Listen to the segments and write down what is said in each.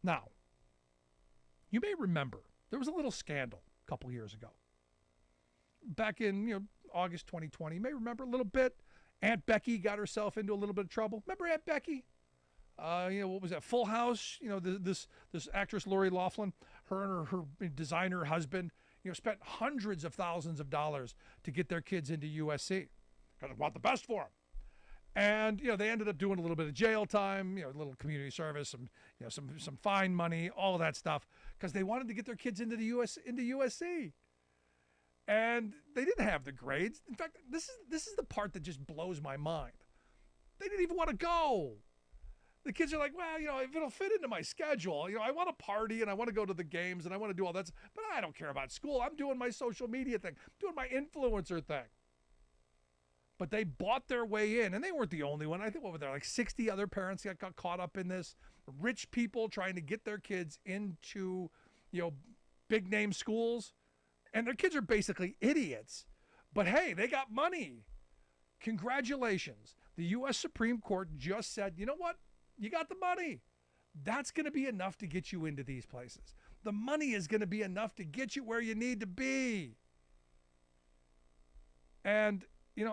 Now, you may remember there was a little scandal a couple years ago. Back in August 2020, you may remember a little bit. Aunt Becky got herself into a little bit of trouble. Remember Aunt Becky? What was that? Full House. This actress Lori Loughlin, her and her designer husband, spent hundreds of thousands of dollars to get their kids into USC because they want the best for them. And they ended up doing a little bit of jail time, a little community service, some fine money, all of that stuff, because they wanted to get their kids into USC. And they didn't have the grades. In fact, this is the part that just blows my mind. They didn't even want to go. The kids are like, well, if it'll fit into my schedule, I want to party and I want to go to the games and I want to do all that, but I don't care about school. I'm doing my social media thing, doing my influencer thing. But they bought their way in, and they weren't the only one. I think, what were there, like 60 other parents that got caught up in this? Rich people trying to get their kids into, big name schools. And their kids are basically idiots. But hey, they got money. Congratulations. The U.S. Supreme Court just said, you know what? You got the money. That's going to be enough to get you into these places. The money is going to be enough to get you where you need to be. And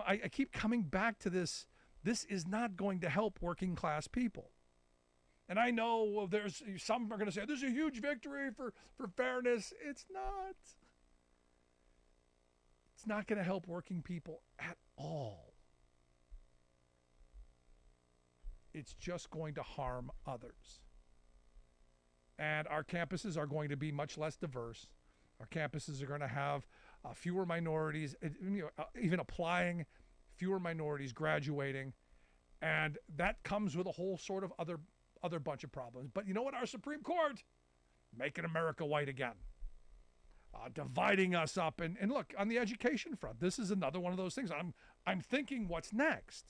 I keep coming back to this. This is not going to help working class people. And I know there's some are going to say this is a huge victory for fairness. It's not. It's not going to help working people at all. It's just going to harm others. And our campuses are going to be much less diverse. Our campuses are going to have fewer minorities, even applying, fewer minorities graduating. And that comes with a whole sort of other bunch of problems. But you know what? Our Supreme Court, making America white again. Dividing us up. And look, on the education front, this is another one of those things. I'm thinking, what's next?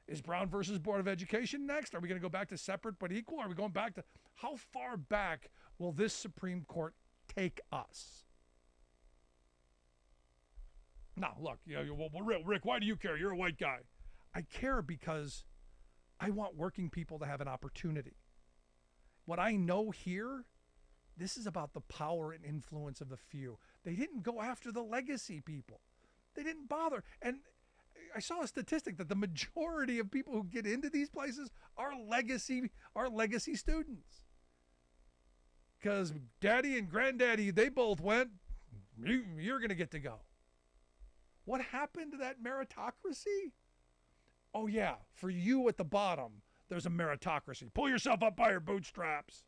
Is Brown versus Board of Education next? Are we going to go back to separate but equal? Are we going back to, how far back will this Supreme Court take us? Now, look, Rick, why do you care? You're a white guy. I care because I want working people to have an opportunity. What I know here, this is about the power and influence of the few. They didn't go after the legacy people. They didn't bother. And I saw a statistic that the majority of people who get into these places are legacy students. Because daddy and granddaddy, they both went, you're going to get to go. What happened to that meritocracy? Oh yeah, for you at the bottom, there's a meritocracy. Pull yourself up by your bootstraps.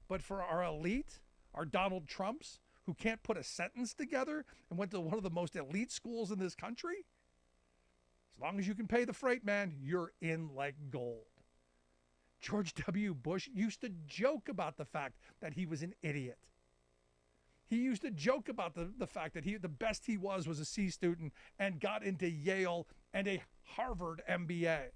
But for our elite, our Donald Trumps, who can't put a sentence together and went to one of the most elite schools in this country, as long as you can pay the freight, man, you're in like gold. George W. Bush used to joke about the fact that he was an idiot. He used to joke about the fact that the best he was a C student and got into Yale and a Harvard MBA.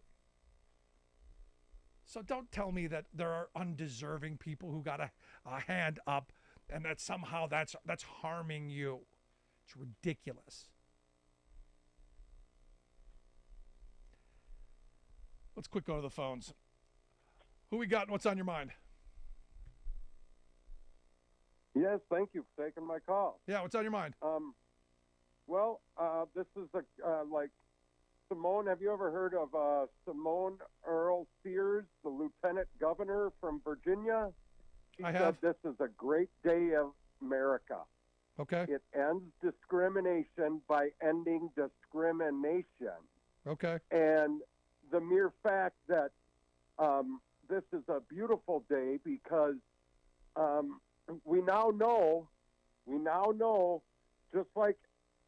So don't tell me that there are undeserving people who got a hand up and that somehow that's harming you. It's ridiculous. Let's quick go to the phones. Who we got and what's on your mind? Yes, thank you for taking my call. Yeah, what's on your mind? This is like Simone. Have you ever heard of Simone Earl Sears, the lieutenant governor from Virginia? She I said have. This is a great day of America. Okay. It ends discrimination by ending discrimination. Okay. And the mere fact that this is a beautiful day because we now know, just like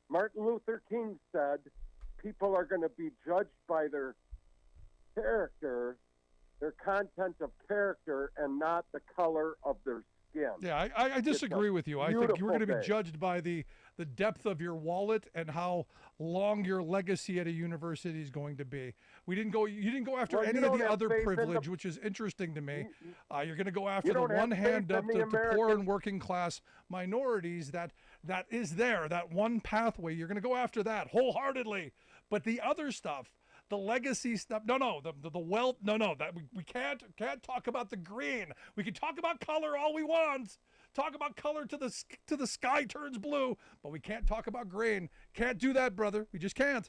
Martin Luther King said, people are going to be judged by their character, their content of character, and not the color of their skin. Yeah, I disagree with you. I think you're going to be day. judged by the depth of your wallet and how long your legacy at a university is going to be. You didn't go after any of the other privilege, which is interesting to me. You're going to go after the one hand up to poor and working class minorities that is there, that one pathway. You're going to go after that wholeheartedly. But the other stuff, the legacy stuff. No, the wealth. No, that we can't talk about the green. We can talk about color all we want. Talk about color to the sky turns blue, but we can't talk about green. Can't do that, brother. We just can't.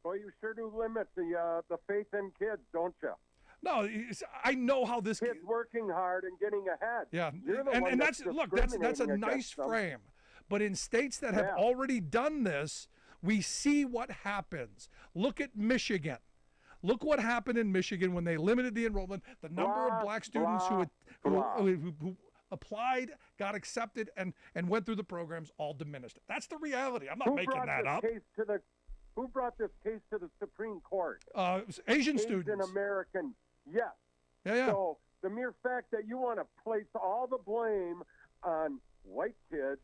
Well, you sure do limit the faith in kids, don't you? No, I know how this kids working hard and getting ahead. Yeah, You're the and one that's a nice them. frame. But in states that have already done this, we see what happens. Look at Michigan. Look what happened in Michigan when they limited the enrollment. The number of black students who applied, got accepted, and went through the programs all diminished. That's the reality. I'm not making that up. Who brought this case to the Supreme Court? Asian students. Asian American, yes. Yeah. So the mere fact that you want to place all the blame on white kids.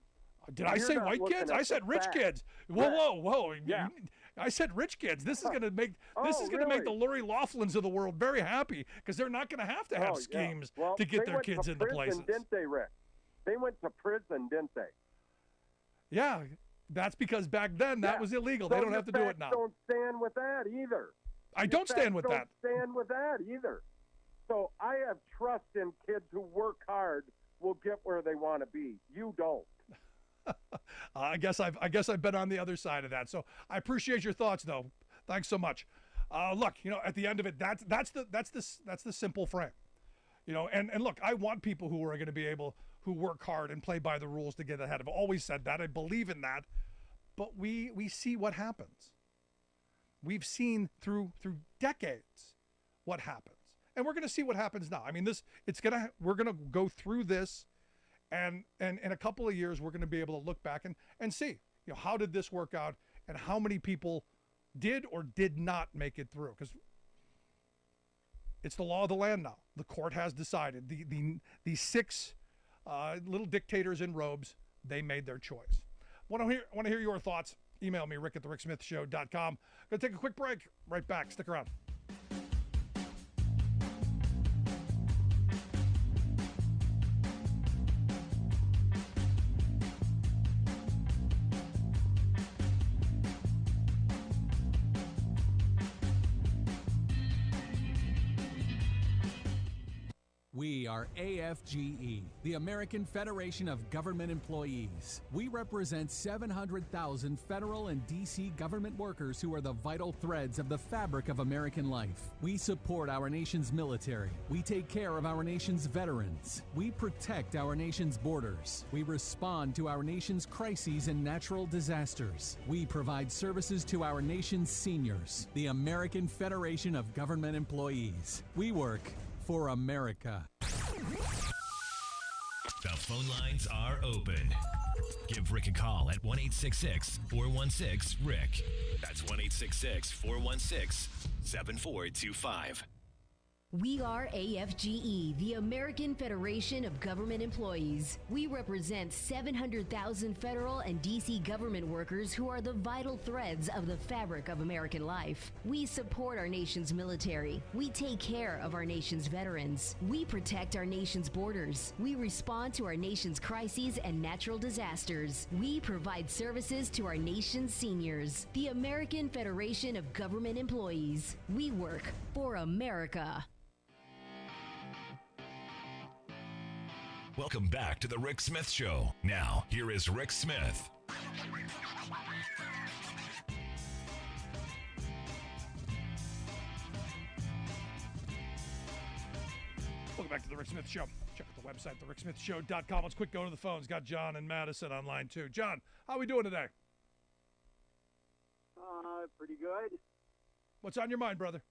Did I say white kids? I said rich kids. Whoa. Yeah. I said rich kids. This is going to make make the Lori Laughlins of the world very happy because they're not going to have schemes to get their kids into places. Didn't they, Rick? They went to prison, didn't they? Yeah, that's because back then that was illegal. They don't have to do it now. Don't stand with that either. I don't stand with that. Don't stand with that either. So I have trust in kids who work hard will get where they want to be. You don't. I guess I've been on the other side of that. So I appreciate your thoughts, though. Thanks so much. Look, at the end of it, that's the simple frame. And look, I want people who are going to be able who work hard and play by the rules to get ahead. I've always said that. I believe in that. But we see what happens. We've seen through decades what happens, and we're going to see what happens now. I mean, we're going to go through this. And in a couple of years, we're going to be able to look back and see, how did this work out and how many people did or did not make it through? Because it's the law of the land now. The court has decided. The six little dictators in robes, they made their choice. Want to hear your thoughts? Email me, rick@thericksmithshow.com. Going to take a quick break. Right back. Stick around. We are AFGE, the American Federation of Government Employees. We represent 700,000 federal and D.C. government workers who are the vital threads of the fabric of American life. We support our nation's military. We take care of our nation's veterans. We protect our nation's borders. We respond to our nation's crises and natural disasters. We provide services to our nation's seniors. The American Federation of Government Employees. We work for America. The phone lines are open. Give Rick a call at 1-866-416-RICK. That's 1-866-416-7425. We are AFGE, the American Federation of Government Employees. We represent 700,000 federal and D.C. government workers who are the vital threads of the fabric of American life. We support our nation's military. We take care of our nation's veterans. We protect our nation's borders. We respond to our nation's crises and natural disasters. We provide services to our nation's seniors. The American Federation of Government Employees. We work for America. Welcome back to the Rick Smith Show. Now, here is Rick Smith. Welcome back to the Rick Smith Show. Check out the website, thericksmithshow.com. Let's quick go to the phones. Got John and Madison on line too. John, how are we doing today? Pretty good. What's on your mind, brother?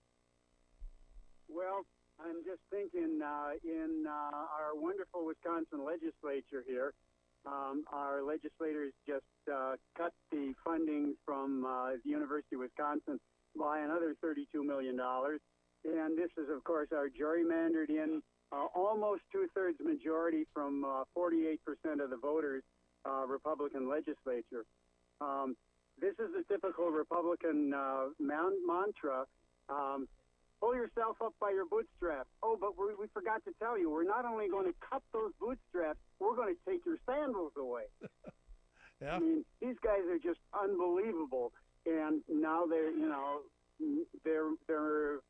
Well, I'm just thinking in our wonderful Wisconsin legislature here, our legislators just cut the funding from the University of Wisconsin by another $32 million. And this is, of course, our gerrymandered in almost two-thirds majority from 48% of the voters, Republican legislature. This is a typical Republican mantra. Pull yourself up by your bootstraps. Oh, but we forgot to tell you, we're not only going to cut those bootstraps, we're going to take your sandals away. Yeah. I mean, these guys are just unbelievable. and now they're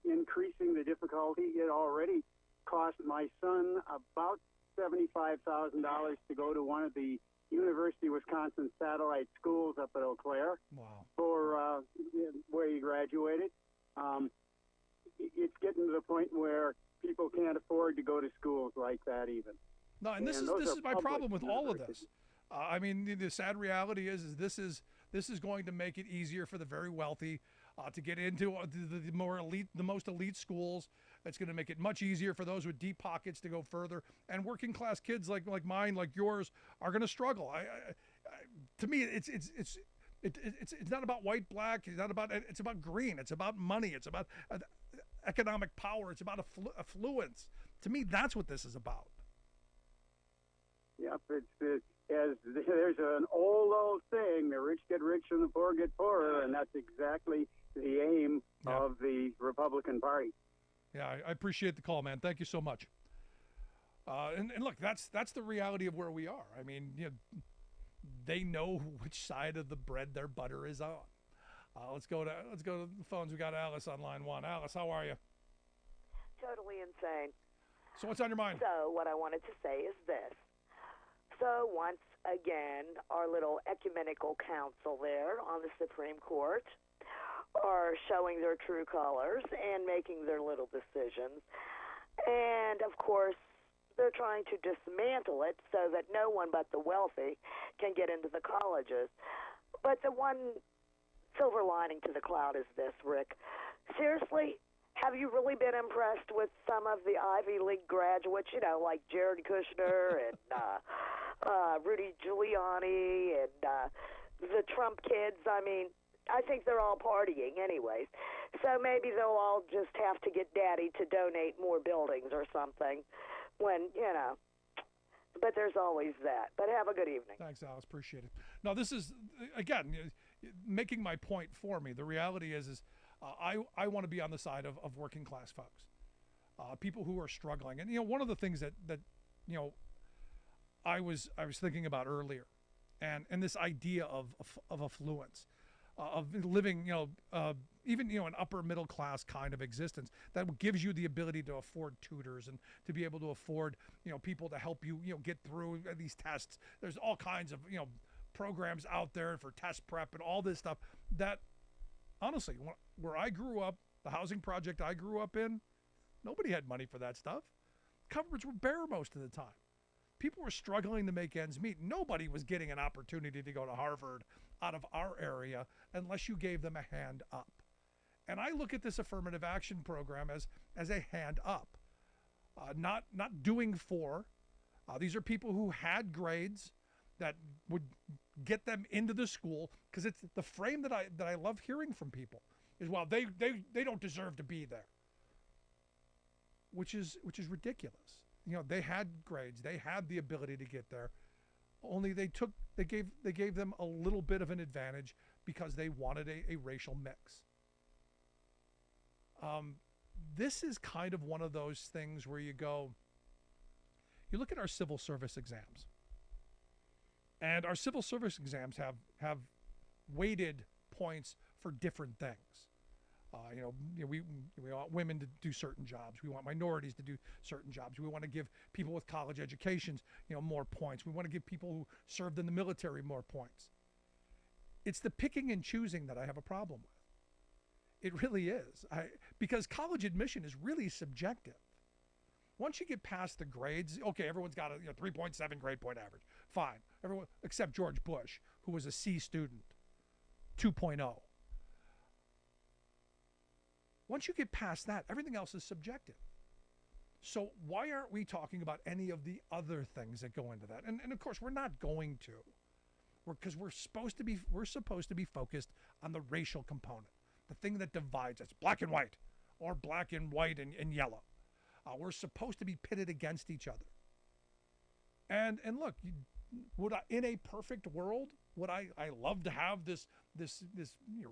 increasing the difficulty. It already cost my son about $75,000 to go to one of the University of Wisconsin satellite schools up at Eau Claire. Wow. For where he graduated. It's getting to the point where people can't afford to go to schools like that even. No, and this is my problem with all of this. I mean, the sad reality is this is going to make it easier for the very wealthy to get into the more elite, the most elite schools. It's going to make it much easier for those with deep pockets to go further. And working class kids like mine, like yours, are going to struggle. To me, it's not about white, black. It's about green. It's about money. It's about economic power. It's about affluence. To me, that's what this is about. Yep, as there's an old saying: the rich get rich and the poor get poorer, and that's exactly the aim of the Republican Party. Yeah, I appreciate the call, man. Thank you so much. And look, that's the reality of where we are. I mean, they know which side of the bread their butter is on. Let's go to the phones. We got Alice on line one. Alice, how are you? Totally insane. So what's on your mind? So what I wanted to say is this. So once again, our little ecumenical council there on the Supreme Court are showing their true colors and making their little decisions. And, of course, they're trying to dismantle it so that no one but the wealthy can get into the colleges. But the one silver lining to the cloud is this, Rick. Seriously, have you really been impressed with some of the Ivy League graduates, like Jared Kushner and Rudy Giuliani and the Trump kids? I mean, I think they're all partying anyways. So maybe they'll all just have to get Daddy to donate more buildings or something when, But there's always that. But have a good evening. Thanks, Alice. Appreciate it. No, this is, again, making my point for me. The reality is I want to be on the side of working class folks, people who are struggling. And, one of the things that I was thinking about earlier, and this idea of affluence, of living, even, an upper middle class kind of existence that gives you the ability to afford tutors and to be able to afford, people to help you, get through these tests. There's all kinds of, programs out there for test prep and all this stuff that, honestly, where I grew up, the housing project I grew up in, nobody had money for that stuff. Cupboards were bare most of the time. People were struggling to make ends meet. Nobody was getting an opportunity to go to Harvard out of our area unless you gave them a hand up. And I look at this affirmative action program as a hand up, not doing for. These are people who had grades that would get them into the school, because it's the frame that I love hearing from people is, well, they don't deserve to be there, which is ridiculous. They had grades, they had the ability to get there, only they gave them a little bit of an advantage because they wanted a racial mix. This is kind of one of those things where you look at our civil service exams, and our civil service exams have weighted points for different things. We want women to do certain jobs. We want minorities to do certain jobs. We want to give people with college educations, more points. We want to give people who served in the military more points. It's the picking and choosing that I have a problem with. It really is. Because college admission is really subjective. Once you get past the grades, okay, everyone's got a 3.7 grade point average. Fine. Everyone except George Bush, who was a C student, 2.0. Once you get past that, everything else is subjective. So why aren't we talking about any of the other things that go into that? And of course, we're not going to. Because we're supposed to be focused on the racial component, the thing that divides us, black and white, or black and white and yellow. We're supposed to be pitted against each other. And look, in a perfect world, would I love to have this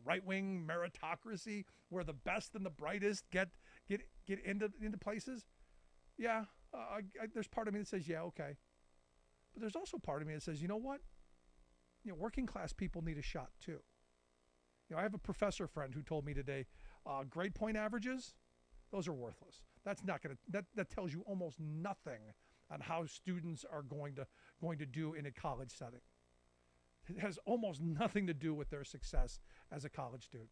right-wing meritocracy where the best and the brightest get into places? Yeah, there's part of me that says, yeah, okay. But there's also part of me that says, you know what? Working class people need a shot too. I have a professor friend who told me today, grade point averages, those are worthless. That's not going to, that tells you almost nothing on how students are going to do in a college setting. It has almost nothing to do with their success as a college student.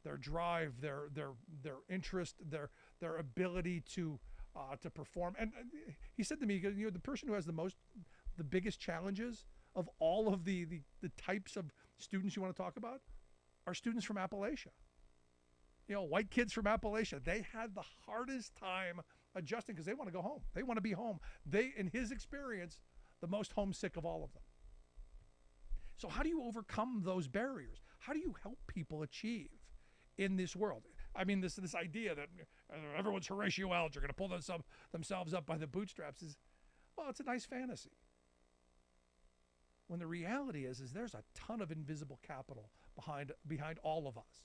Their drive, their interest, their ability to perform. And he said to me, the person who has the biggest challenges of all of the types of students you want to talk about are students from Appalachia. White kids from Appalachia, they had the hardest time adjusting because they want to go home. They want to be home. They, in his experience, the most homesick of all of them. So how do you overcome those barriers? How do you help people achieve in this world? I mean, this idea that everyone's Horatio Alger going to pull themselves up by the bootstraps it's a nice fantasy. When the reality is there's a ton of invisible capital behind all of us.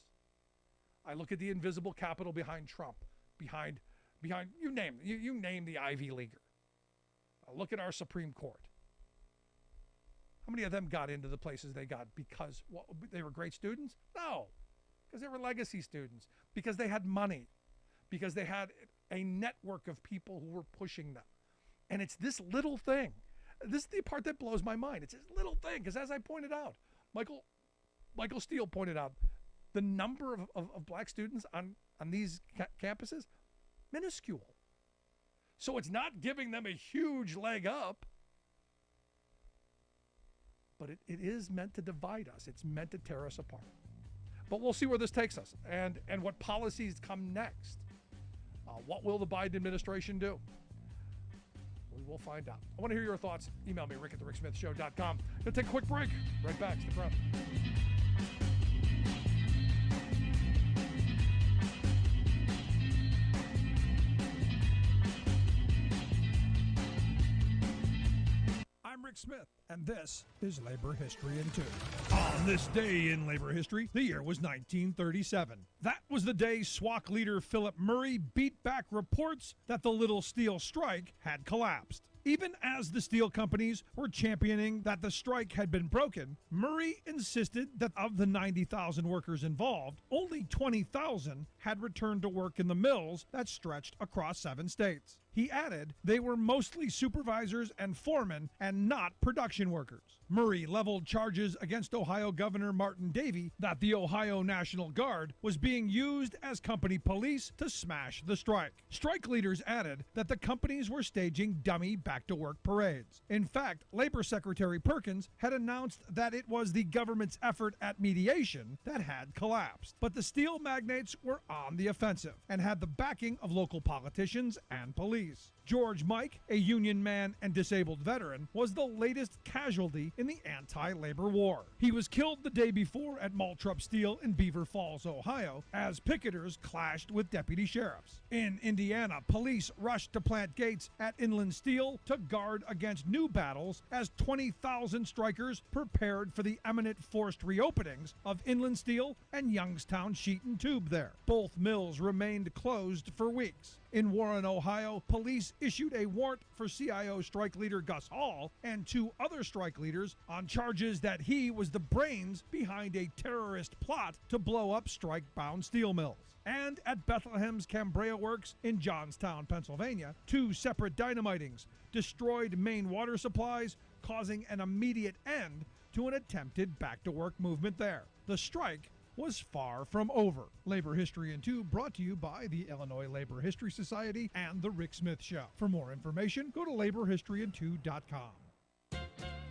I look at the invisible capital behind Trump, behind you name the Ivy Leaguer. I look at our Supreme Court. How many of them got into the places they got because they were great students? No, because they were legacy students, because they had money, because they had a network of people who were pushing them. And it's this little thing. This is the part that blows my mind. It's this little thing, because as I pointed out, Michael Steele pointed out, the number of black students on these campuses, minuscule. So it's not giving them a huge leg up, but it is meant to divide us. It's meant to tear us apart. But we'll see where this takes us and what policies come next. What will the Biden administration do? We will find out. I want to hear your thoughts. Email me, rick@thericksmithshow.com. Going to take a quick break. Right back. Stick around. I'm Rick Smith, and this is Labor History in 2. On this day in labor history, the year was 1937. That was the day SWAC leader Philip Murray beat back reports that the Little Steel strike had collapsed. Even as the steel companies were championing that the strike had been broken, Murray insisted that of the 90,000 workers involved, only 20,000 had returned to work in the mills that stretched across 7 states. He added they were mostly supervisors and foremen and not production workers. Murray leveled charges against Ohio Governor Martin Davey that the Ohio National Guard was being used as company police to smash the strike. Strike leaders added that the companies were staging dummy back-to-work parades. In fact, Labor Secretary Perkins had announced that it was the government's effort at mediation that had collapsed. But the steel magnates were on the offensive and had the backing of local politicians and police. George Mike, a Union man and disabled veteran, was the latest casualty in the anti-labor war. He was killed the day before at Maltrup Steel in Beaver Falls, Ohio, as picketers clashed with deputy sheriffs. In Indiana, police rushed to plant gates at Inland Steel to guard against new battles as 20,000 strikers prepared for the imminent forced reopenings of Inland Steel and Youngstown Sheet and Tube there. Both mills remained closed for weeks. In Warren, Ohio, police issued a warrant for CIO strike leader Gus Hall and 2 other strike leaders on charges that he was the brains behind a terrorist plot to blow up strike-bound steel mills. And at Bethlehem's Cambria Works in Johnstown, Pennsylvania, 2 separate dynamitings destroyed main water supplies, causing an immediate end to an attempted back-to-work movement there. The strike was far from over. Labor History in 2 brought to you by the Illinois Labor History Society and The Rick Smith Show. For more information, go to laborhistoryin2.com.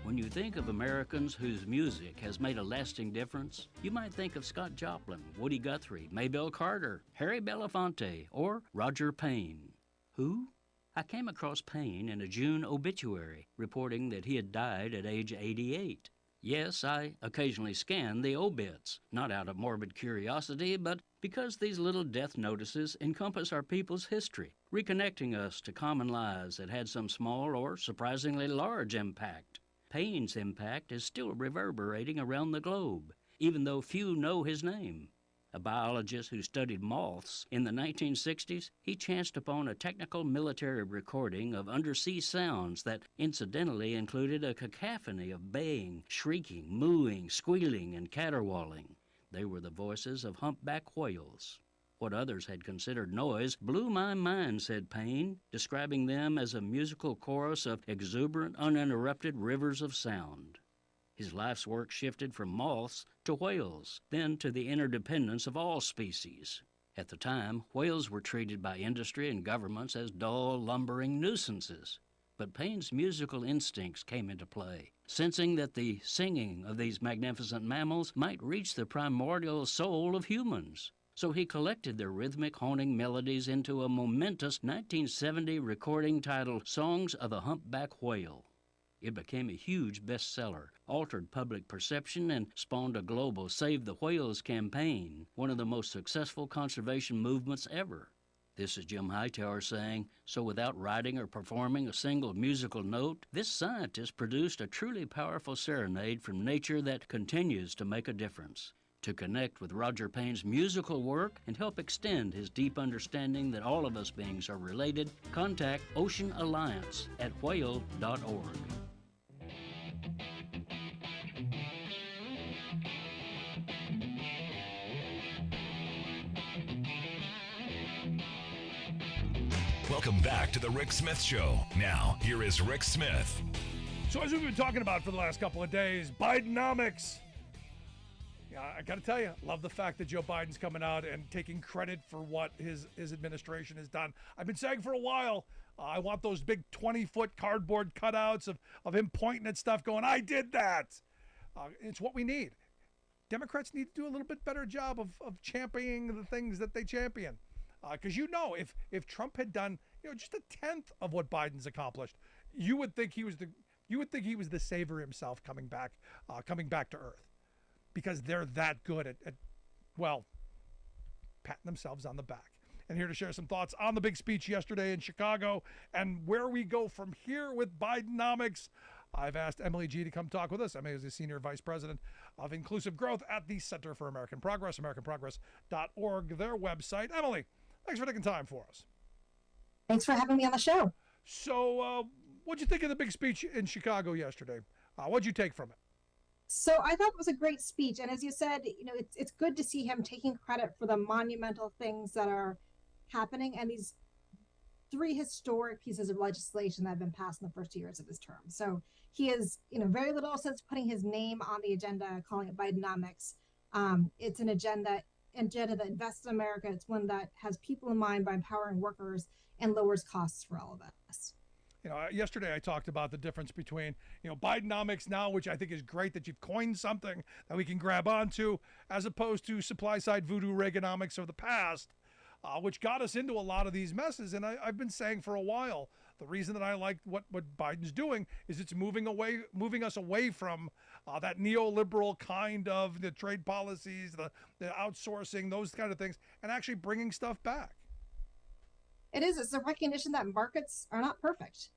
When you think of Americans whose music has made a lasting difference, you might think of Scott Joplin, Woody Guthrie, Maybelle Carter, Harry Belafonte, or Roger Payne. Who? I came across Payne in a June obituary reporting that he had died at age 88. Yes, I occasionally scan the obits, not out of morbid curiosity, but because these little death notices encompass our people's history, reconnecting us to common lives that had some small or surprisingly large impact. Payne's impact is still reverberating around the globe, even though few know his name. A biologist who studied moths in the 1960s, he chanced upon a technical military recording of undersea sounds that incidentally included a cacophony of baying, shrieking, mooing, squealing, and caterwauling. They were the voices of humpback whales. What others had considered noise blew my mind, said Payne, describing them as a musical chorus of exuberant, uninterrupted rivers of sound. His life's work shifted from moths to whales, then to the interdependence of all species. At the time, whales were treated by industry and governments as dull, lumbering nuisances. But Payne's musical instincts came into play, sensing that the singing of these magnificent mammals might reach the primordial soul of humans. So he collected their rhythmic, haunting melodies into a momentous 1970 recording titled Songs of the Humpback Whale. It became a huge bestseller, altered public perception, and spawned a global Save the Whales campaign, one of the most successful conservation movements ever. This is Jim Hightower saying, so without writing or performing a single musical note, this scientist produced a truly powerful serenade from nature that continues to make a difference. To connect with Roger Payne's musical work and help extend his deep understanding that all of us beings are related, contact Ocean Alliance at whale.org. Welcome back to the Rick Smith Show. Now, here is Rick Smith. So as we've been talking about for the last couple of days, Bidenomics. Yeah, I got to tell you, love the fact that Joe Biden's coming out and taking credit for what his administration has done. I've been saying for a while, I want those big 20-foot cardboard cutouts of him pointing at stuff going, I did that. It's what we need. Democrats need to do a little bit better job of championing the things that they champion. Because if Trump had done just a tenth of what Biden's accomplished, you would think he was the savior himself coming back to earth, because they're that good at patting themselves on the back. And here to share some thoughts on the big speech yesterday in Chicago and where we go from here with Bidenomics, I've asked Emily G. to come talk with us. Emily is the Senior Vice President of Inclusive Growth at the Center for American Progress, AmericanProgress.org, their website. Emily, thanks for taking time for us. Thanks for having me on the show. So what'd you think of the big speech in Chicago yesterday? What'd you take from it? So I thought it was a great speech. And as you said, it's good to see him taking credit for the monumental things that are happening and these 3 historic pieces of legislation that have been passed in the first 2 years of his term. So he is, very little since putting his name on the agenda, calling it Bidenomics. It's an agenda that invests in America. It's one that has people in mind by empowering workers and lowers costs for all of us. Yesterday I talked about the difference between, Bidenomics now, which I think is great that you've coined something that we can grab onto, as opposed to supply side voodoo Reaganomics of the past, which got us into a lot of these messes. And I've been saying for a while, the reason that I like what Biden's doing is it's moving us away from that neoliberal kind of the trade policies, the outsourcing, those kind of things, and actually bringing stuff back. It is. It's a recognition that markets are not perfect.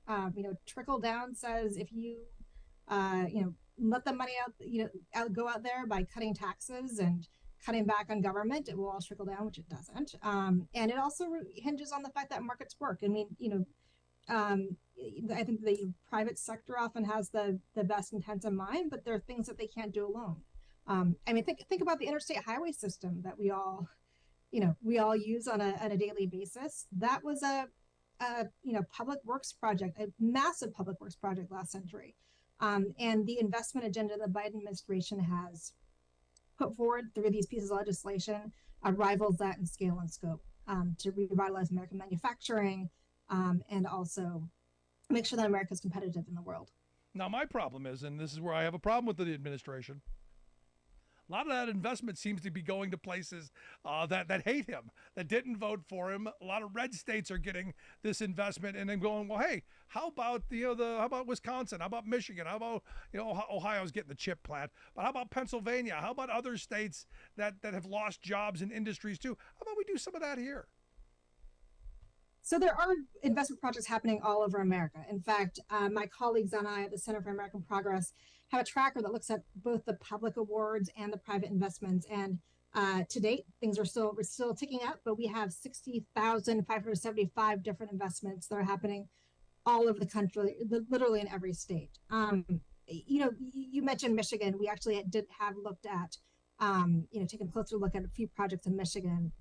Trickle down says if you, let the money go out there by cutting taxes and cutting back on government, it will all trickle down, which it doesn't. And it also hinges on the fact that markets work. I think the private sector often has the best intents in mind, but there are things that they can't do alone. Think about the interstate highway system that we all use on a daily basis. That was a public works project, a massive public works project last century. And the investment agenda the Biden administration has put forward through these pieces of legislation rivals that in scale and scope to revitalize American manufacturing and also make sure that America is competitive in the world. Now, my problem is, and this is where I have a problem with the administration, a lot of that investment seems to be going to places that hate him, that didn't vote for him. A lot of red states are getting this investment, and then going, well, hey, how about how about Wisconsin? How about Michigan? How about Ohio's getting the chip plant? But how about Pennsylvania? How about other states that have lost jobs in industries too? How about we do some of that here? So there are investment projects happening all over America. In fact, my colleagues and I at the Center for American Progress have a tracker that looks at both the public awards and the private investments. And to date, we're still ticking up, but we have 60,575 different investments that are happening all over the country, literally in every state. You mentioned Michigan. We actually did have looked at taking a closer look at a few projects in Michigan,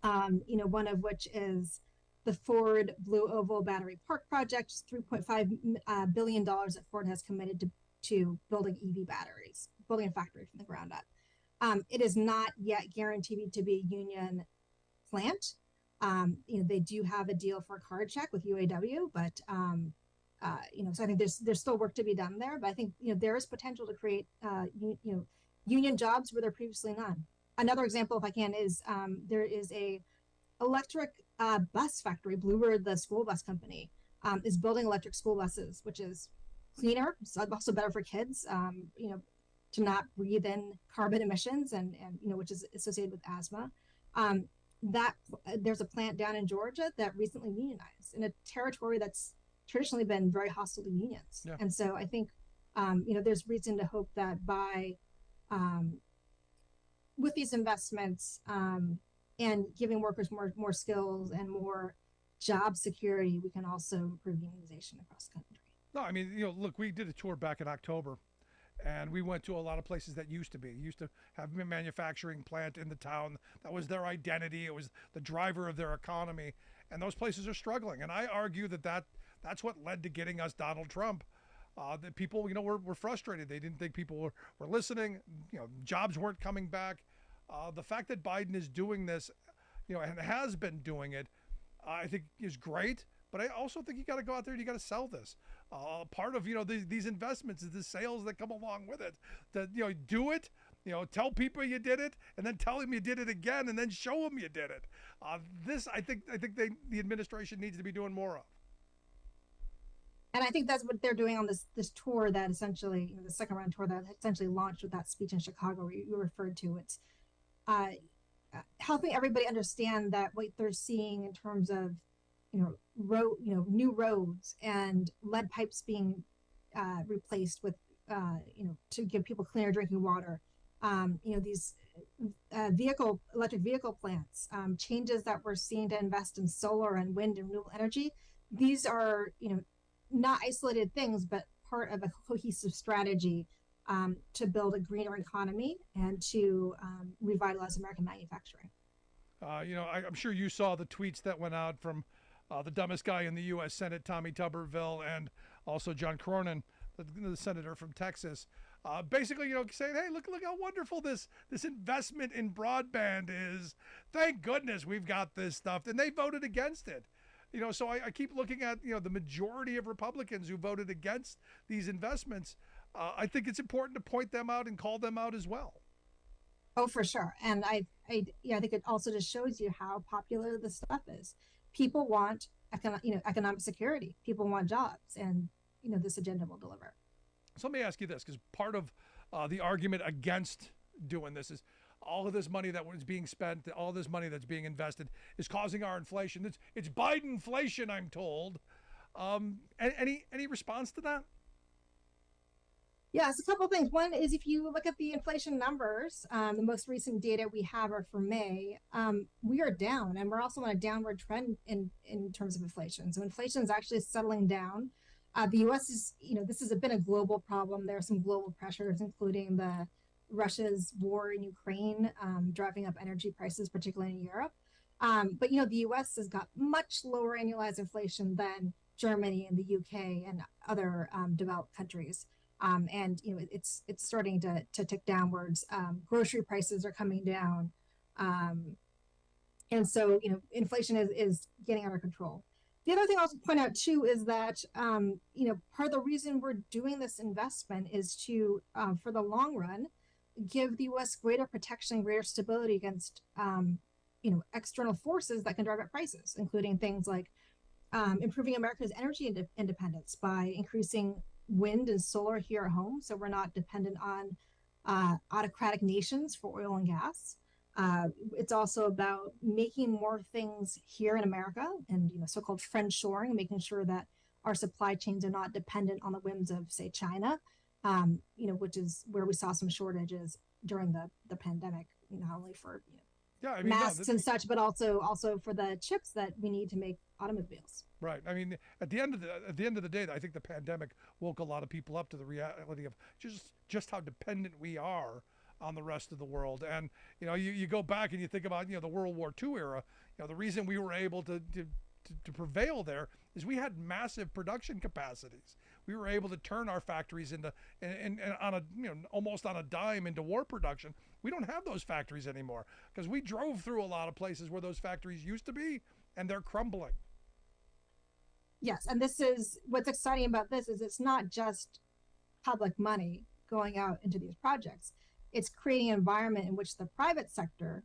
one of which is the Ford Blue Oval Battery Park project, $3.5 billion that Ford has committed to building EV batteries, building a factory from the ground up. It is not yet guaranteed to be a union plant. They do have a deal for a card check with UAW, but so I think there's still work to be done there. But I think there is potential to create union jobs where there previously none. Another example, if I can, is there is a electric bus factory. Bluebird, the school bus company, is building electric school buses, which is cleaner, so also better for kids. To not breathe in carbon emissions and which is associated with asthma. There's a plant down in Georgia that recently unionized in a territory that's traditionally been very hostile to unions. Yeah. And so I think there's reason to hope that by with these investments and giving workers more skills and more job security, we can also improve unionization across the country. No, I mean, look, we did a tour back in October, and we went to a lot of places that used to have a manufacturing plant in the town. That was their identity. It was the driver of their economy. And those places are struggling. And I argue that's what led to getting us Donald Trump. That people, were frustrated. They didn't think people were listening. Jobs weren't coming back. The fact that Biden is doing this, and has been doing it, I think is great. But I also think you got to go out there and you got to sell this. Part of these investments is the sales that come along with it. That do it, tell people you did it, and then tell them you did it again, and then show them you did it. This I think the administration needs to be doing more of. And I think that's what they're doing on this tour that essentially, the second round tour that essentially launched with that speech in Chicago you referred to. It's helping everybody understand that what they're seeing in terms of new roads and lead pipes being replaced with, to give people cleaner drinking water. These electric vehicle plants, changes that we're seeing to invest in solar and wind and renewable energy. These are, not isolated things, but part of a cohesive strategy to build a greener economy and to revitalize American manufacturing. I'm sure you saw the tweets that went out from the dumbest guy in the U.S. Senate, Tommy Tuberville, and also John Cronin, the senator from Texas, basically, saying, "Hey, look how wonderful this investment in broadband is. Thank goodness we've got this stuff." And they voted against it. So I keep looking at the majority of Republicans who voted against these investments. I think it's important to point them out and call them out as well. Oh, for sure. And I think it also just shows you how popular this stuff is. People want economic security. People want jobs, and this agenda will deliver. So let me ask you this, because part of the argument against doing this is all of this money that was being spent, all this money that's being invested is causing our inflation. It's Biden inflation, I'm told. Any response to that? Yes, a couple of things. One is if you look at the inflation numbers, the most recent data we have are for May. We are down, and we're also on a downward trend in terms of inflation. So inflation is actually settling down. The U.S. is, this has been a global problem. There are some global pressures, including Russia's war in Ukraine, driving up energy prices, particularly in Europe. But the U.S. has got much lower annualized inflation than Germany and the U.K. and other developed countries. And it's starting to tick downwards. Grocery prices are coming down, and so inflation is getting under control. The other thing I'll point out too is that part of the reason we're doing this investment is to, for the long run, give the U.S. greater protection and greater stability against external forces that can drive up prices, including things like improving America's energy independence by increasing wind and solar here at home, so we're not dependent on autocratic nations for oil and gas. It's also about making more things here in America and so-called friendshoring, making sure that our supply chains are not dependent on the whims of, say, China, which is where we saw some shortages during the pandemic, not only for masks and such, but also for the chips that we need to make automobiles. Right. I mean, at the end of the day, I think the pandemic woke a lot of people up to the reality of just how dependent we are on the rest of the world. And you go back and you think about the World War II era. The reason we were able to prevail there is we had massive production capacities. We were able to turn our factories into and on a almost on a dime into war production. We don't have those factories anymore because we drove through a lot of places where those factories used to be, and they're crumbling. Yes, and this is what's exciting about this is it's not just public money going out into these projects. It's creating an environment in which the private sector,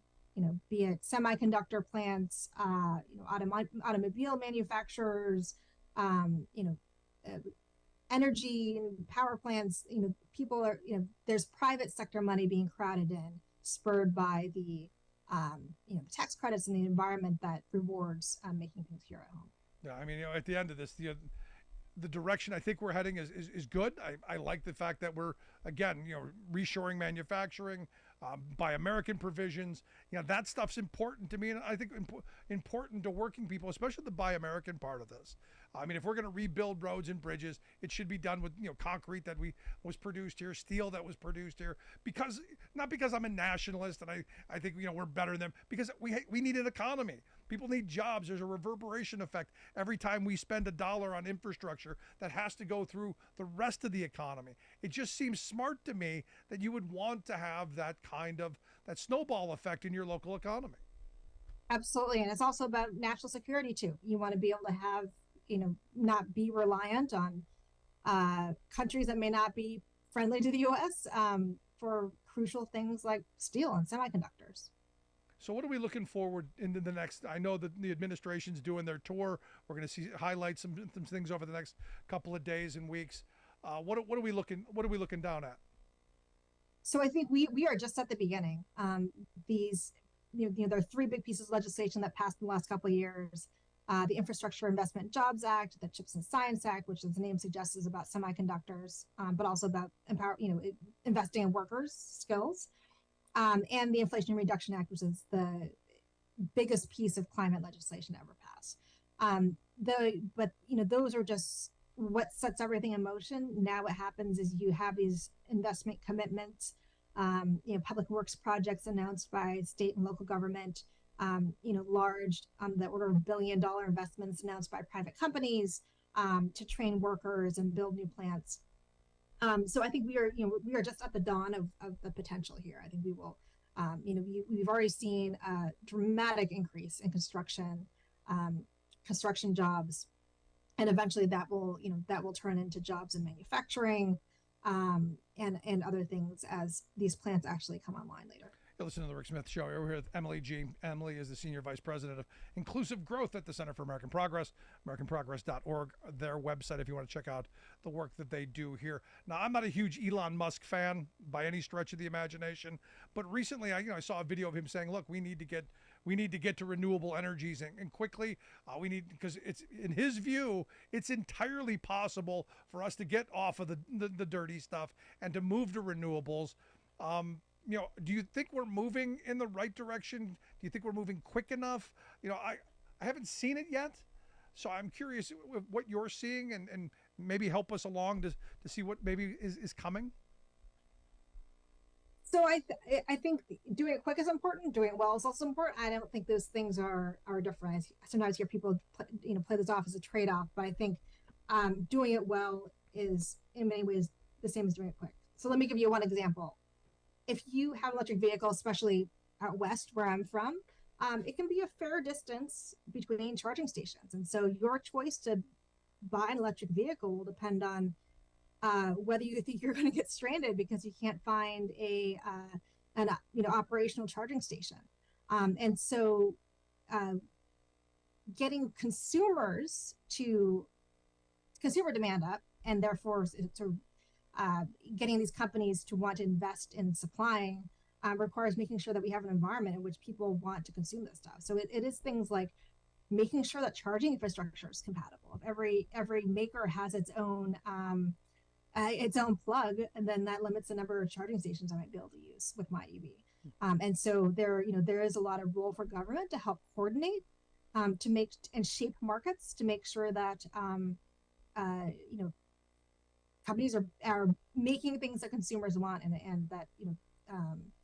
be it semiconductor plants, automobile manufacturers, energy and power plants, people are, there's private sector money being crowded in, spurred by the tax credits and the environment that rewards making things here at home. Yeah, I mean, at the end of this, the direction I think we're heading is good. I like the fact that we're, again, reshoring manufacturing, by American provisions. That stuff's important to me, and I think important to working people, especially the Buy American part of this. I mean, if we're going to rebuild roads and bridges, it should be done with concrete that was produced here, steel that was produced here. Because not because I'm a nationalist and I think we're better than them, because we need an economy. People need jobs. There's a reverberation effect every time we spend a dollar on infrastructure that has to go through the rest of the economy. It just seems smart to me that you would want to have that kind of that snowball effect in your local economy. Absolutely, and it's also about national security too. You want to be able to have not be reliant on countries that may not be friendly to the U.S. For crucial things like steel and semiconductors. So what are we looking forward into the next? I know that the administration's doing their tour. We're going to highlight some things over the next couple of days and weeks. What are we looking down at? So I think we are just at the beginning. There are three big pieces of legislation that passed in the last couple of years. The Infrastructure Investment and Jobs Act, the Chips and Science Act, which as the name suggests is about semiconductors, but also about investing in workers' skills, and the Inflation Reduction Act, which is the biggest piece of climate legislation ever passed. Those are just what sets everything in motion. Now what happens is you have these investment commitments, public works projects announced by state and local government, large, the order of $1 billion investments announced by private companies to train workers and build new plants. So I think we are just at the dawn of the potential here. I think we will, we've already seen a dramatic increase in construction jobs, and eventually that will turn into jobs in manufacturing and other things as these plants actually come online later. You're listening to the Rick Smith Show. We're here with Emily G. Emily is the Senior Vice President of Inclusive Growth at the Center for American Progress, AmericanProgress.org, their website if you want to check out the work that they do here. Now, I'm not a huge Elon Musk fan by any stretch of the imagination, but recently I saw a video of him saying, look, we need to get to renewable energies and quickly. Because it's, in his view, it's entirely possible for us to get off of the dirty stuff and to move to renewables. Do you think we're moving in the right direction? Do you think we're moving quick enough? I haven't seen it yet, so I'm curious what you're seeing and maybe help us along to see what maybe is coming. So I think doing it quick is important. Doing it well is also important. I don't think those things are different. I sometimes hear people play this off as a trade-off, but I think doing it well is in many ways the same as doing it quick. So let me give you one example. If you have an electric vehicle, especially out west where I'm from, it can be a fair distance between charging stations. And so your choice to buy an electric vehicle will depend on whether you think you're going to get stranded because you can't find an operational charging station. And so getting consumer demand up, and therefore sort of getting these companies to want to invest in supplying requires making sure that we have an environment in which people want to consume this stuff. So it is things like making sure that charging infrastructure is compatible. If every maker has its own plug, and then that limits the number of charging stations I might be able to use with my EV. And so there is a lot of role for government to help coordinate, to make and shape markets to make sure that companies are making things that consumers want and that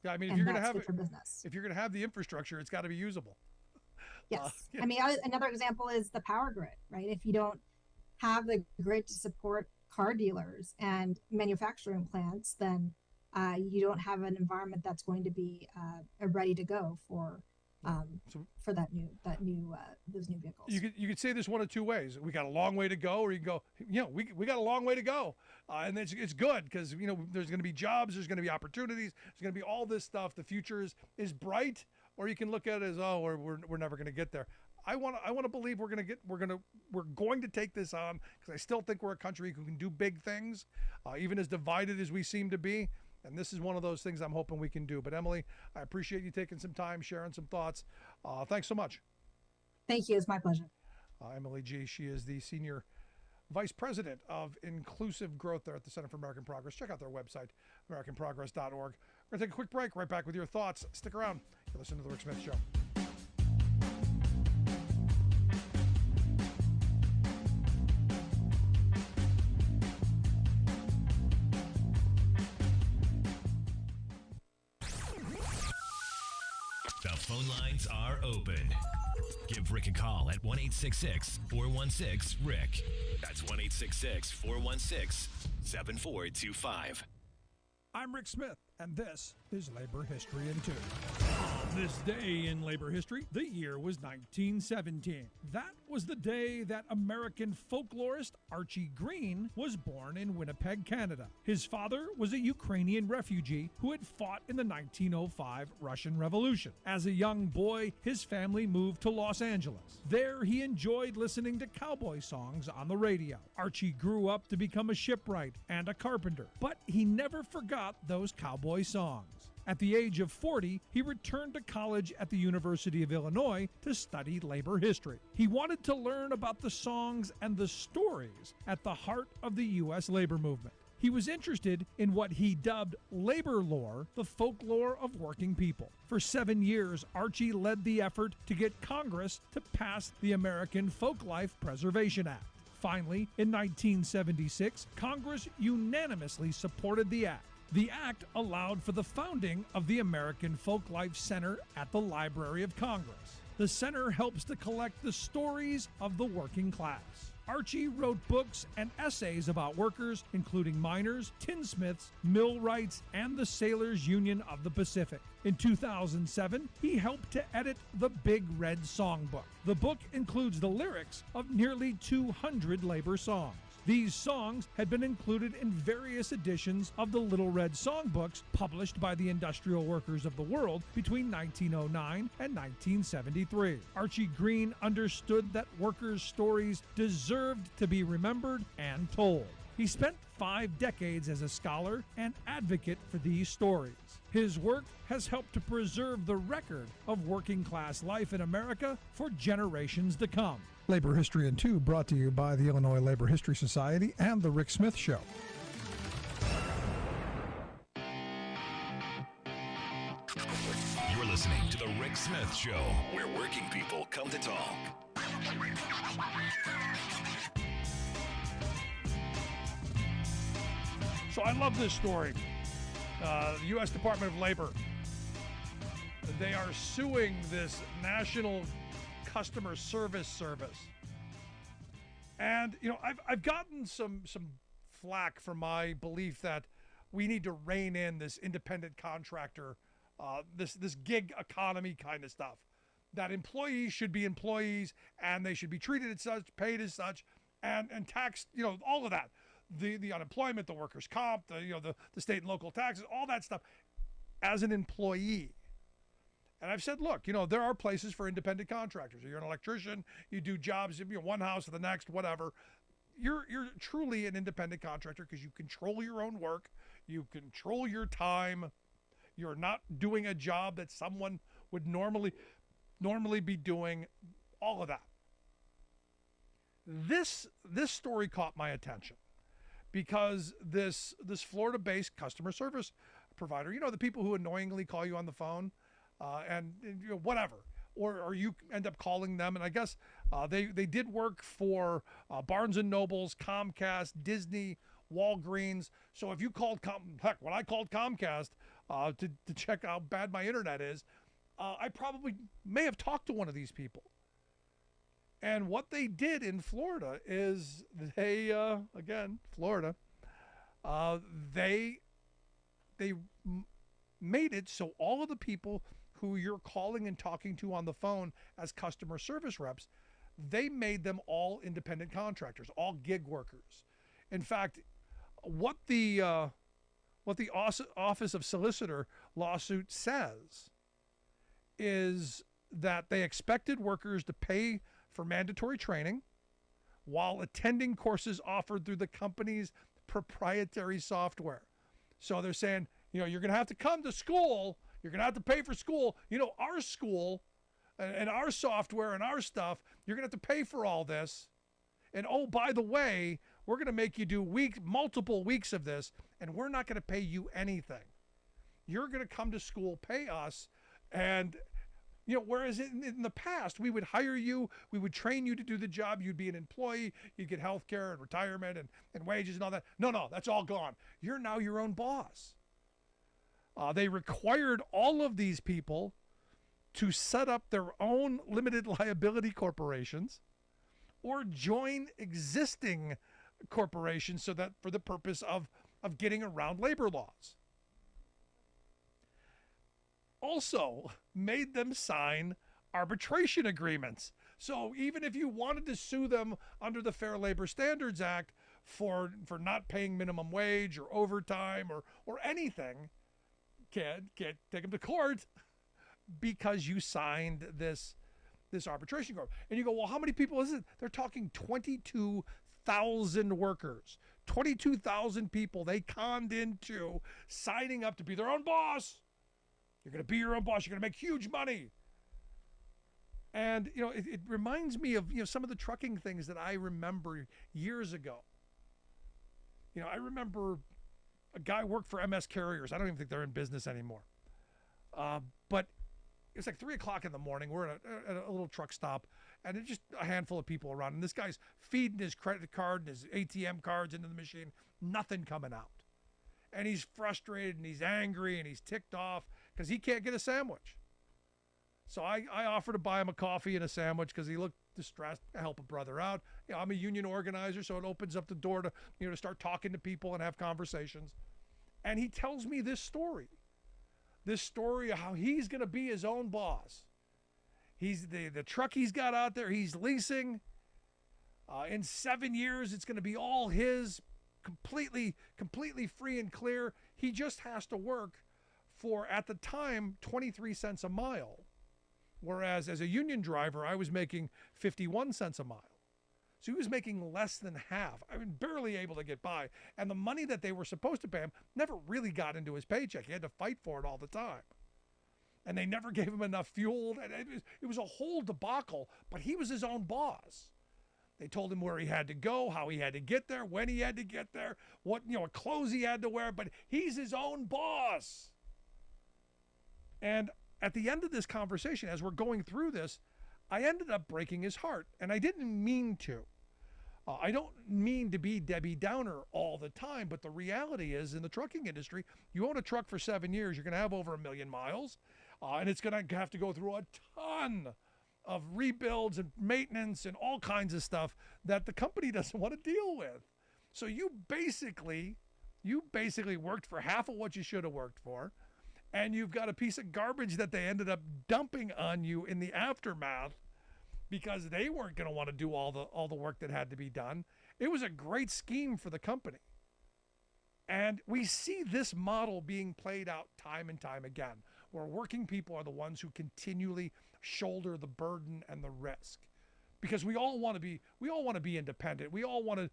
Yeah, I mean, if and you're going to that's have good for business. if you're going to have the infrastructure, it's got to be usable. Yes. Yeah. I mean, another example is the power grid, right? If you don't have the grid to support car dealers and manufacturing plants, then you don't have an environment that's going to be ready to go for those new vehicles. You could say this one of two ways. We got a long way to go, or you can go, we got a long way to go, and it's good because there's going to be jobs, there's going to be opportunities, there's going to be all this stuff. The future is bright, or you can look at it as we're never going to get there. I want to believe we're going to take this on, because I still think we're a country who can do big things, even as divided as we seem to be. And this is one of those things I'm hoping we can do. But Emily, I appreciate you taking some time, sharing some thoughts. Thanks so much. Thank you. It's my pleasure. Emily G. She is the Senior Vice President of Inclusive Growth there at the Center for American Progress. Check out their website, AmericanProgress.org. We're going to take a quick break. Right back with your thoughts. Stick around. You're listening to The Rick Smith Show. The phone lines are open. Give Rick a call at 1-866-416-RICK. That's 1-866-416-7425. I'm Rick Smith, and this is Labor History in 2. On this day in labor history, the year was 1917. That was the day that American folklorist Archie Green was born in Winnipeg, Canada. His father was a Ukrainian refugee who had fought in the 1905 Russian Revolution. As a young boy, his family moved to Los Angeles. There, he enjoyed listening to cowboy songs on the radio. Archie grew up to become a shipwright and a carpenter, but he never forgot those cowboy songs. At the age of 40, he returned to college at the University of Illinois to study labor history. He wanted to learn about the songs and the stories at the heart of the U.S. labor movement. He was interested in what he dubbed labor lore, the folklore of working people. For 7 years, Archie led the effort to get Congress to pass the American Folklife Preservation Act. Finally, in 1976, Congress unanimously supported the act. The act allowed for the founding of the American Folklife Center at the Library of Congress. The center helps to collect the stories of the working class. Archie wrote books and essays about workers, including miners, tinsmiths, millwrights, and the Sailors Union of the Pacific. In 2007, he helped to edit the Big Red Songbook. The book includes the lyrics of nearly 200 labor songs. These songs had been included in various editions of the Little Red Songbooks published by the Industrial Workers of the World between 1909 and 1973. Archie Green understood that workers' stories deserved to be remembered and told. He spent 5 decades as a scholar and advocate for these stories. His work has helped to preserve the record of working class life in America for generations to come. Labor History in 2 brought to you by the Illinois Labor History Society and The Rick Smith Show. You're listening to The Rick Smith Show, where working people come to talk. So I love this story. The U.S. Department of Labor, they are suing this National Customer Service. And, I've gotten some flack for my belief that we need to rein in this independent contractor, this gig economy kind of stuff. That employees should be employees and they should be treated as such, paid as such, and taxed, all of that. The unemployment, the workers' comp, the state and local taxes, all that stuff as an employee. And I've said, look, there are places for independent contractors. You're an electrician, you do jobs, one house to the next, whatever. You're truly an independent contractor because you control your own work, you control your time. You're not doing a job that someone would normally be doing, all of that. This story caught my attention because this Florida-based customer service provider, the people who annoyingly call you on the phone, and whatever, or you end up calling them. And I guess they did work for Barnes & Nobles, Comcast, Disney, Walgreens. So if you called, heck, when I called Comcast, to check how bad my internet is, I probably may have talked to one of these people. And what they did in Florida is they, again, Florida, they made it so all of the people who you're calling and talking to on the phone as customer service reps, they made them all independent contractors, all gig workers. In fact, what the Office of Solicitor lawsuit says is that they expected workers to pay for mandatory training while attending courses offered through the company's proprietary software. So they're saying, you're going to have to come to school. You're going to have to pay for school. Our school and our software and our stuff, you're going to have to pay for all this. And oh, by the way, we're going to make you do multiple weeks of this, and we're not going to pay you anything. You're going to come to school, pay us, and whereas in the past, we would hire you, we would train you to do the job, you'd be an employee, you'd get health care and retirement and wages and all that. No, that's all gone. You're now your own boss. They required all of these people to set up their own limited liability corporations or join existing corporations so that for the purpose of getting around labor laws. Also made them sign arbitration agreements. So even if you wanted to sue them under the Fair Labor Standards Act for not paying minimum wage or overtime or anything, can't take them to court because you signed this arbitration agreement. And you go, well, how many people is it? They're talking 22,000 workers, 22,000 people they conned into signing up to be their own boss. You're going to be your own boss. You're going to make huge money. And, it reminds me of, some of the trucking things that I remember years ago. I remember a guy worked for MS Carriers. I don't even think they're in business anymore. But it was like 3 o'clock in the morning. We're at a little truck stop, and it's just a handful of people around. And this guy's feeding his credit card and his ATM cards into the machine. Nothing coming out. And he's frustrated, and he's angry, and he's ticked off because he can't get a sandwich. So I offered to buy him a coffee and a sandwich because he looked distressed. I help a brother out. I'm a union organizer, so it opens up the door to to start talking to people and have conversations. And he tells me this story of how he's going to be his own boss. He's the truck he's got out there, he's leasing. In 7 years, it's going to be all his, completely free and clear. He just has to work for, at the time, 23 cents a mile. Whereas as a union driver, I was making 51 cents a mile. So he was making less than half. I mean, barely able to get by. And the money that they were supposed to pay him never really got into his paycheck. He had to fight for it all the time. And they never gave him enough fuel. And it was a whole debacle, but he was his own boss. They told him where he had to go, how he had to get there, when he had to get there, what clothes he had to wear, but he's his own boss. And at the end of this conversation, as we're going through this, I ended up breaking his heart, and I didn't mean to. I don't mean to be Debbie Downer all the time, but the reality is in the trucking industry, you own a truck for 7 years, you're going to have over 1 million miles, and it's going to have to go through a ton of rebuilds and maintenance and all kinds of stuff that the company doesn't want to deal with. So you basically worked for half of what you should have worked for, and you've got a piece of garbage that they ended up dumping on you in the aftermath because they weren't going to want to do all the work that had to be done. It was a great scheme for the company. And we see this model being played out time and time again, where working people are the ones who continually shoulder the burden and the risk. Because we all want to be independent. We all want to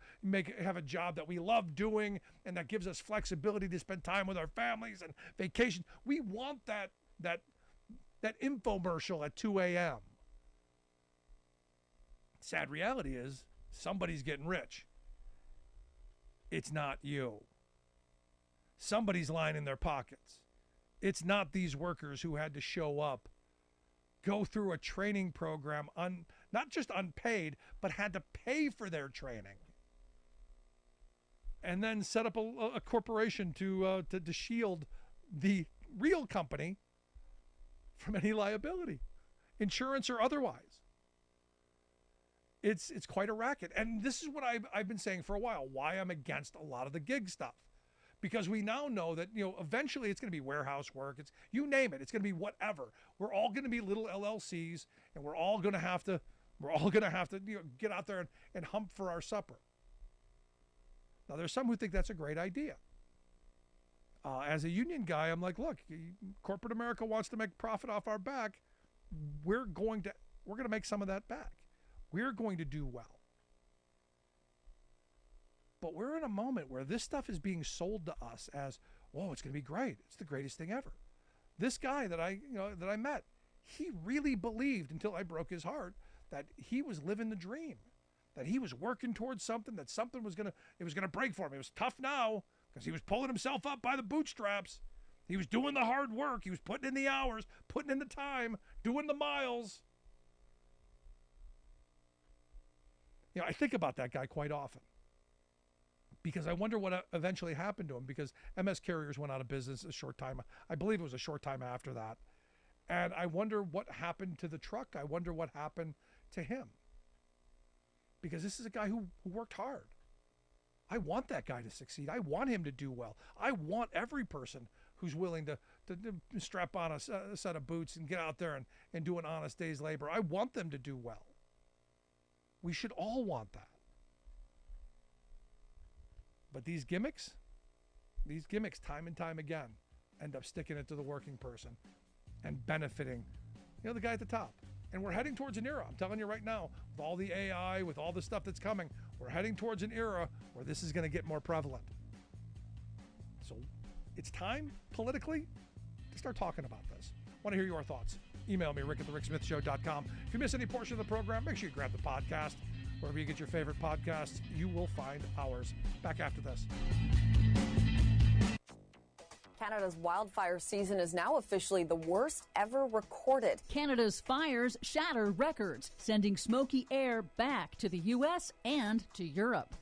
have a job that we love doing and that gives us flexibility to spend time with our families and vacation. We want that infomercial at 2 a.m. Sad reality is somebody's getting rich. It's not you. Somebody's lining their pockets. It's not these workers who had to show up, go through a training program, not just unpaid, but had to pay for their training, and then set up a corporation to shield the real company from any liability, insurance or otherwise. It's quite a racket. And this is what I've been saying for a while, why I'm against a lot of the gig stuff. Because we now know that, eventually it's going to be warehouse work. It's, you name it, it's going to be whatever. We're all going to be little LLCs, and we're all going to have to get out there and hump for our supper. Now, there's some who think that's a great idea. As a union guy, I'm like, look, corporate America wants to make profit off our back. We're going to make some of that back. We're going to do well. But we're in a moment where this stuff is being sold to us as, oh, it's going to be great. It's the greatest thing ever. This guy that I met, he really believed until I broke his heart that he was living the dream, that he was working towards something, that something was going to break for him. It was tough now because he was pulling himself up by the bootstraps. He was doing the hard work. He was putting in the hours, putting in the time, doing the miles. I think about that guy quite often because I wonder what eventually happened to him, because MS Carriers went out of business a short time. I believe it was a short time after that. And I wonder what happened to the truck. I wonder what happened to him. Because this is a guy who worked hard. I want that guy to succeed. I want him to do well. I want every person who's willing to strap on a set of boots and get out there and do an honest day's labor. I want them to do well. We should all want that. But these gimmicks time and time again end up sticking it to the working person and benefiting, the guy at the top. And we're heading towards an era, I'm telling you right now, with all the AI, with all the stuff that's coming, we're heading towards an era where this is going to get more prevalent. So it's time, politically, to start talking about this. I want to hear your thoughts. Email me, rick@thericksmithshow.com. If you miss any portion of the program, make sure you grab the podcast. Wherever you get your favorite podcasts, you will find ours. Back after this. Canada's wildfire season is now officially the worst ever recorded. Canada's fires shatter records, sending smoky air back to the U.S. and to Europe.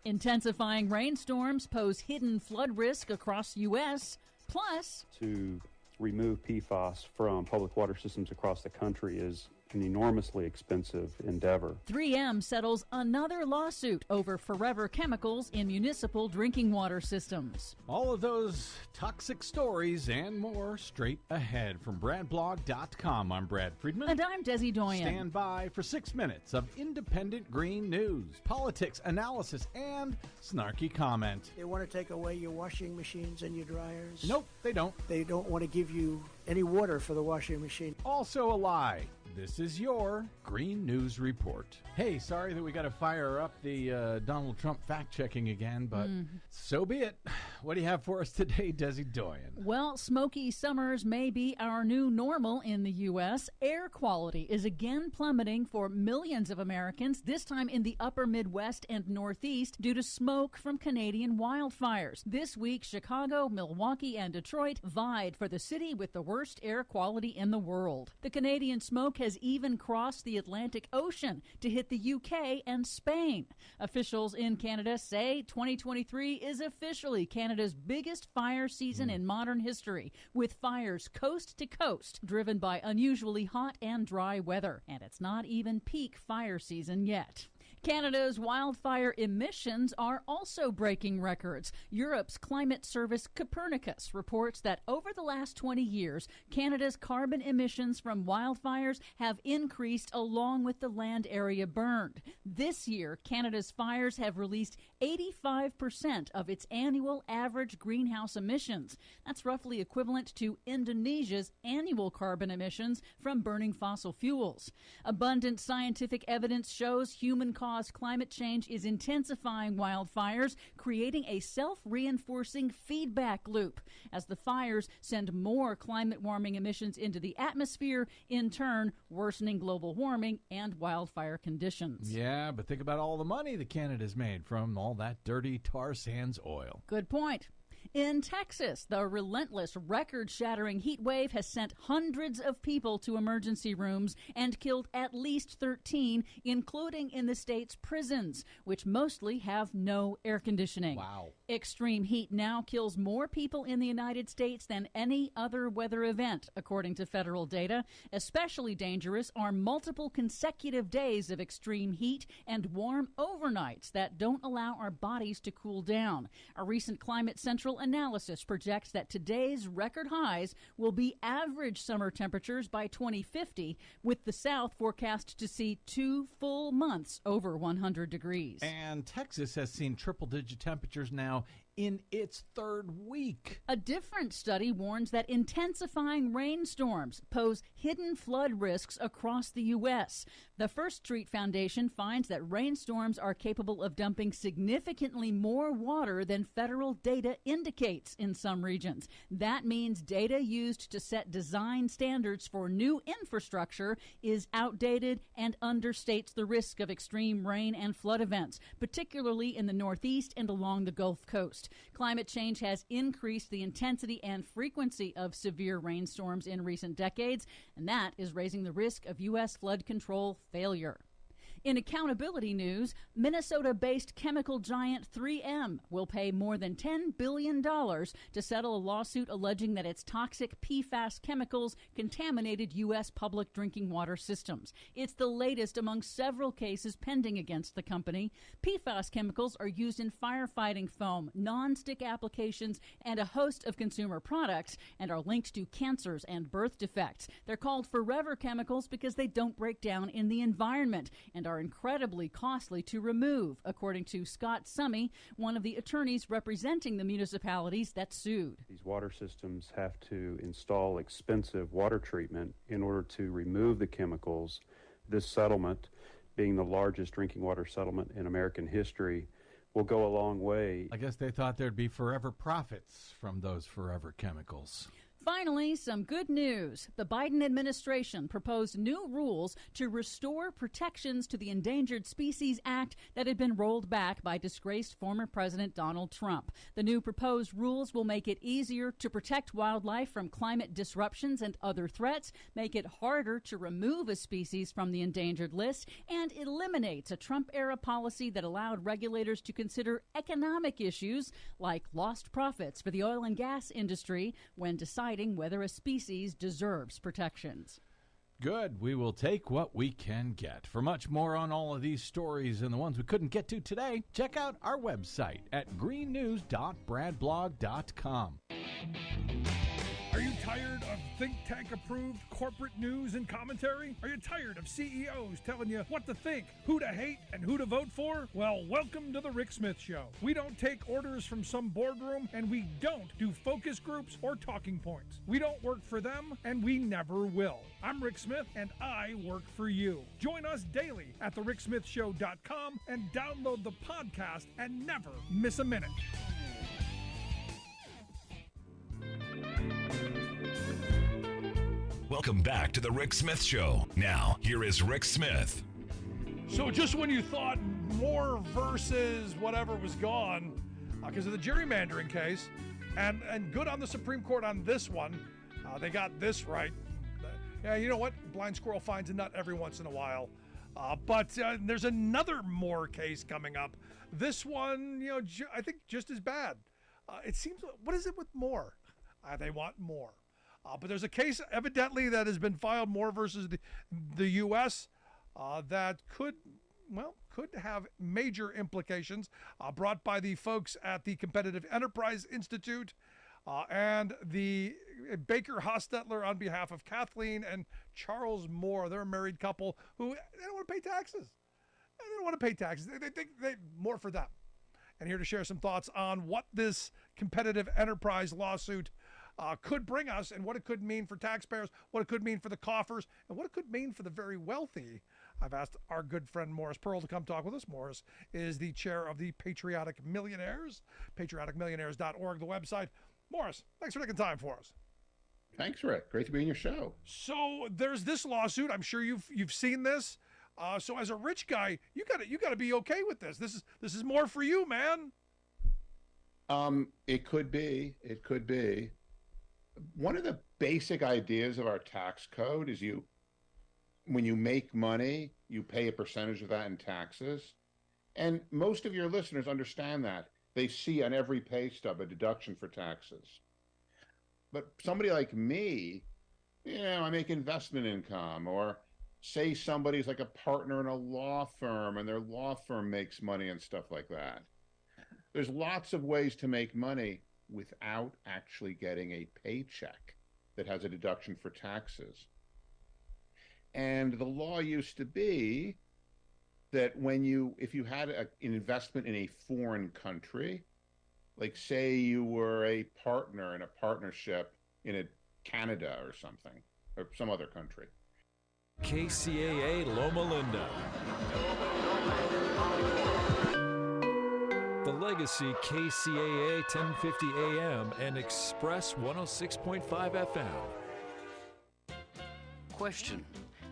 Intensifying rainstorms pose hidden flood risk across U.S. Plus, to remove PFAS from public water systems across the country is an enormously expensive endeavor. 3M settles another lawsuit over forever chemicals in municipal drinking water systems. All of those toxic stories and more straight ahead from BradBlog.com. I'm Brad Friedman. And I'm Desi Doyen. Stand by for 6 minutes of independent green news, politics, analysis, and snarky comment. They want to take away your washing machines and your dryers. Nope, they don't. They don't want to give you any water for the washing machine. Also a lie. This is your Green News Report. Hey, sorry that we got to fire up the Donald Trump fact-checking again, but so be it. What do you have for us today, Desi Doyen? Well, smoky summers may be our new normal in the U.S. Air quality is again plummeting for millions of Americans, this time in the upper Midwest and Northeast due to smoke from Canadian wildfires. This week, Chicago, Milwaukee, and Detroit vied for the city with the worst air quality in the world. The Canadian smoke has even crossed the Atlantic Ocean to hit the UK and Spain. Officials in Canada say 2023 is officially Canada's biggest fire season in modern history, with fires coast to coast, driven by unusually hot and dry weather. And it's not even peak fire season yet. Canada's wildfire emissions are also breaking records. Europe's climate service Copernicus reports that over the last 20 years, Canada's carbon emissions from wildfires have increased along with the land area burned. This year, Canada's fires have released 85% of its annual average greenhouse emissions. That's roughly equivalent to Indonesia's annual carbon emissions from burning fossil fuels. Abundant scientific evidence shows human-caused climate change is intensifying wildfires, creating a self-reinforcing feedback loop as the fires send more climate warming emissions into the atmosphere, in turn worsening global warming and wildfire conditions. Yeah, but think about all the money that Canada's made from all that dirty tar sands oil. Good point. In Texas, the relentless, record-shattering heat wave has sent hundreds of people to emergency rooms and killed at least 13, including in the state's prisons, which mostly have no air conditioning. Wow. Extreme heat now kills more people in the United States than any other weather event, according to federal data. Especially dangerous are multiple consecutive days of extreme heat and warm overnights that don't allow our bodies to cool down. A recent Climate Central analysis projects that today's record highs will be average summer temperatures by 2050, with the South forecast to see 2 full months over 100 degrees. And Texas has seen triple-digit temperatures now in its third week. A different study warns that intensifying rainstorms pose hidden flood risks across the U.S. The First Street Foundation finds that rainstorms are capable of dumping significantly more water than federal data indicates in some regions. That means data used to set design standards for new infrastructure is outdated and understates the risk of extreme rain and flood events, particularly in the Northeast and along the Gulf Coast. Climate change has increased the intensity and frequency of severe rainstorms in recent decades, and that is raising the risk of U.S. flood control failure. In accountability news, Minnesota-based chemical giant 3M will pay more than $10 billion to settle a lawsuit alleging that its toxic PFAS chemicals contaminated U.S. public drinking water systems. It's the latest among several cases pending against the company. PFAS chemicals are used in firefighting foam, non-stick applications, and a host of consumer products, and are linked to cancers and birth defects. They're called forever chemicals because they don't break down in the environment and are incredibly costly to remove, according to Scott Summey, one of the attorneys representing the municipalities that sued. These water systems have to install expensive water treatment in order to remove the chemicals. This settlement, being the largest drinking water settlement in American history, will go a long way. I guess they thought there'd be forever profits from those forever chemicals. Finally, some good news. The Biden administration proposed new rules to restore protections to the Endangered Species Act that had been rolled back by disgraced former President Donald Trump. The new proposed rules will make it easier to protect wildlife from climate disruptions and other threats, make it harder to remove a species from the endangered list, and eliminates a Trump-era policy that allowed regulators to consider economic issues like lost profits for the oil and gas industry when deciding whether a species deserves protections. Good. We will take what we can get. For much more on all of these stories and the ones we couldn't get to today, check out our website at greennews.bradblog.com. Are you tired of think tank approved corporate news and commentary? Are you tired of CEOs telling you what to think, who to hate, and who to vote for? Well, welcome to the Rick Smith Show. We don't take orders from some boardroom, and we don't do focus groups or talking points. We don't work for them, and we never will. I'm Rick Smith, and I work for you. Join us daily at thericksmithshow.com and download the podcast and never miss a minute. Welcome back to the Rick Smith Show. Now, here is Rick Smith. So just when you thought Moore versus whatever was gone because of the gerrymandering case, and good on the Supreme Court on this one, they got this right. Yeah, you know what? Blind squirrel finds a nut every once in a while. But there's another Moore case coming up. This one, I think just as bad. It seems, what is it with Moore? They want more. But there's a case evidently that has been filed, Moore versus the U.S., that could have major implications, brought by the folks at the Competitive Enterprise Institute and the Baker Hostetler on behalf of Kathleen and Charles Moore. They're a married couple who they don't want to pay taxes. They don't want to pay taxes. They think more for them. And here to share some thoughts on what this Competitive Enterprise lawsuit could bring us and what it could mean for taxpayers, what it could mean for the coffers, and what it could mean for the very wealthy. I've asked our good friend Morris Pearl to come talk with us. Morris is the chair of the Patriotic Millionaires, patrioticmillionaires.org, the website. Morris, thanks for taking time for us. Thanks, Rick. Great to be in your show. So there's this lawsuit. I'm sure you've seen this. So as a rich guy, you got to be okay with this. This is more for you, man. It could be. It could be. One of the basic ideas of our tax code is when you make money, you pay a percentage of that in taxes. And most of your listeners understand that. They see on every pay stub a deduction for taxes. But somebody like me, I make investment income, or say somebody's like a partner in a law firm and their law firm makes money and stuff like that. There's lots of ways to make money without actually getting a paycheck that has a deduction for taxes. And the law used to be that if you had an investment in a foreign country, like say you were a partner in a partnership in Canada or something, or some other country. KCAA Loma Linda. The Legacy KCAA 1050 AM and Express 106.5 FM. Question: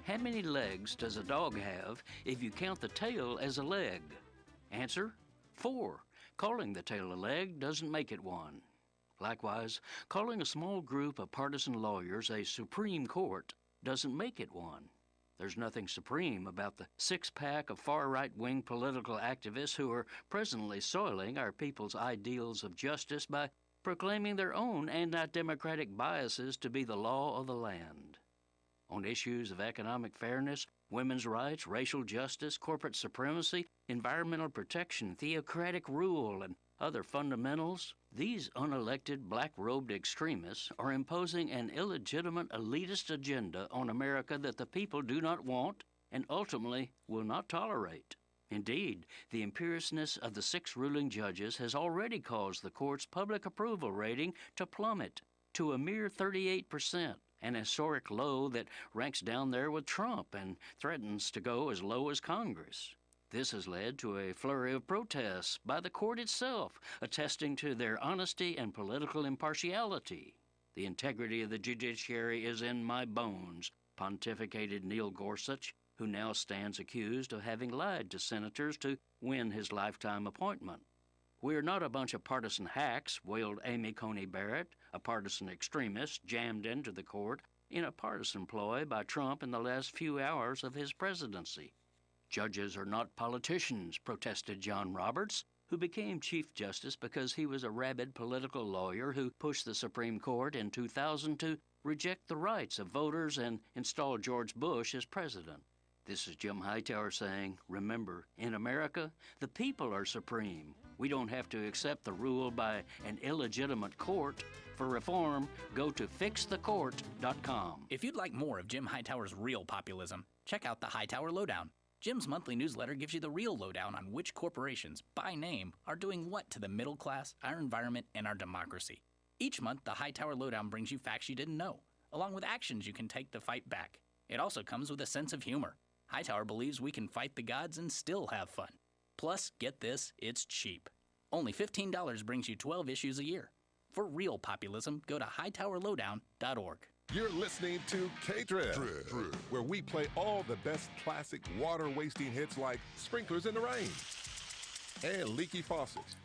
how many legs does a dog have if you count the tail as a leg? Answer: 4. Calling the tail a leg doesn't make it one. Likewise, calling a small group of partisan lawyers a Supreme Court doesn't make it one. There's nothing supreme about the six-pack of far-right-wing political activists who are presently soiling our people's ideals of justice by proclaiming their own anti-democratic biases to be the law of the land. On issues of economic fairness, women's rights, racial justice, corporate supremacy, environmental protection, theocratic rule, and other fundamentals, these unelected black-robed extremists are imposing an illegitimate elitist agenda on America that the people do not want and ultimately will not tolerate. Indeed, the imperiousness of the 6 ruling judges has already caused the court's public approval rating to plummet to a mere 38%. An historic low that ranks down there with Trump and threatens to go as low as Congress. This has led to a flurry of protests by the court itself, attesting to their honesty and political impartiality. The integrity of the judiciary is in my bones, pontificated Neil Gorsuch, who now stands accused of having lied to senators to win his lifetime appointment. "We're not a bunch of partisan hacks," wailed Amy Coney Barrett, a partisan extremist jammed into the court in a partisan ploy by Trump in the last few hours of his presidency. "Judges are not politicians," protested John Roberts, who became Chief Justice because he was a rabid political lawyer who pushed the Supreme Court in 2000 to reject the rights of voters and install George Bush as president. This is Jim Hightower saying, remember, in America, the people are supreme. We don't have to accept the rule by an illegitimate court. For reform, go to fixthecourt.com. If you'd like more of Jim Hightower's real populism, check out the Hightower Lowdown. Jim's monthly newsletter gives you the real lowdown on which corporations, by name, are doing what to the middle class, our environment, and our democracy. Each month, the Hightower Lowdown brings you facts you didn't know, along with actions you can take to fight back. It also comes with a sense of humor. Hightower believes we can fight the gods and still have fun. Plus, get this, it's cheap. Only $15 brings you 12 issues a year. For real populism, go to hightowerlowdown.org. You're listening to K-Drip, where we play all the best classic water-wasting hits like Sprinklers in the Rain and Leaky Faucets.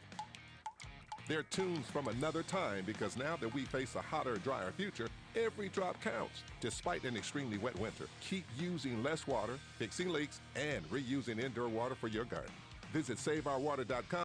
They're tunes from another time because now that we face a hotter, drier future, every drop counts. Despite an extremely wet winter, keep using less water, fixing leaks, and reusing indoor water for your garden. Visit SaveOurWater.com